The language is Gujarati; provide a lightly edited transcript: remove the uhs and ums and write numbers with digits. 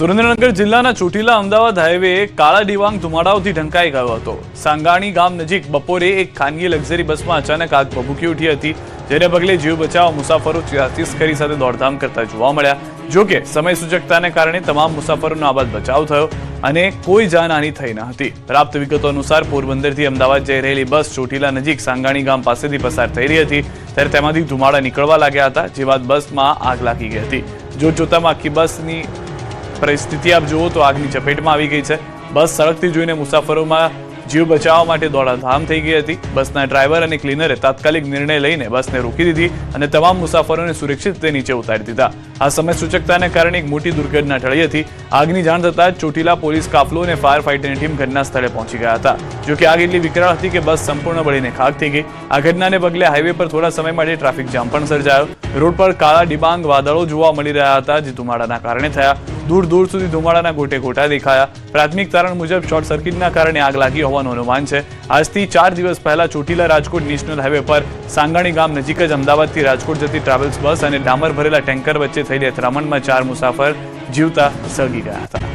સુરેન્દ્રનગર જિલ્લાના ચોટીલા અમદાવાદ હાઈવે કાળા ડિબાંગ ધુમાડાઓથી ઢંકાઈ ગયો હતો। સાંગાણી ગામ નજીક બપોરે એક ખાનગી લક્ઝરી બસમાં અચાનક આગ ભભૂકી ઉઠી હતી, જેને પગલે જીવ બચાવ મુસાફરો ચીરાતીસકરી સાથે દોડધામ કરતા જોવા મળ્યા। જો કે સમય સૂચકતાને કારણે તમામ મુસાફરોનો આબાદ બચાવ થયો અને કોઈ જાનહાનિ થઈ ન હતી। પ્રાપ્ત વિગતો અનુસાર પોરબંદરથી અમદાવાદ જઈ રહેલી બસ ચોટીલા નજીક સાંગાણી ગામ પાસેથી પસાર થઈ રહી હતી, ત્યારે તેમાંથી ધુમાડા નીકળવા લાગ્યા હતા, જે બાદ બસમાં આગ લાગી ગઈ હતી। જોતજોતામાં આખી બસની પરિસ્થિતિ આપ જુઓ તો આગની ચપેટમાં આવી ગઈ છે। બસ સળગતી જોઈને મુસાફરોમાં જીવ બચાવવા માટે દોડાધામ થઈ ગઈ હતી। બસના ડ્રાઈવર અને ક્લીનરે તાત્કાલિક નિર્ણય લઈને બસને રોકી દીધી અને તમામ મુસાફરોને સુરક્ષિત રીતે નીચે ઉતારી દીધા। આ સમય સૂચકતાને કારણે એક મોટી દુર્ઘટના ટળી હતી। આગની જાણ થતાં જ ચોટીલા પોલીસ કાફલો અને ફાયર ફાઇટરની ટીમ ઘટના સ્થળે પહોંચી ગયા હતા। જો કે આગ એટલી વિકરાળ હતી કે બસ સંપૂર્ણ બળીને ખાક થઈ ગઈ। આ ઘટનાને પગલે હાઈવે પર થોડા સમય માટે ટ્રાફિક જામ પણ સર્જાયો। રોડ પર કાળા ડિબાંગ વાદળો જોવા મળી રહ્યા હતા, જે ધુમાડાના કારણે થયા। દૂર દૂર સુધી ધુમાડાના ગોટે ગોટા દેખાયા। પ્રાથમિક તારણ મુજબ શોર્ટ સર્કિટના કારણે આગ લાગી હોવાનું અનુમાન છે। આજથી 4 દિવસ પહેલા ચોટીલા રાજકોટ નેશનલ હાઈવે પર સાંગાણી ગામ નજીક જ અમદાવાદથી રાજકોટ જતી ટ્રાવેલ્સ બસ અને ડામર ભરેલા ટેન્કર વચ્ચે થયેલી અથડામણમાં 4 મુસાફર જીવતા સળગી ગયા હતા।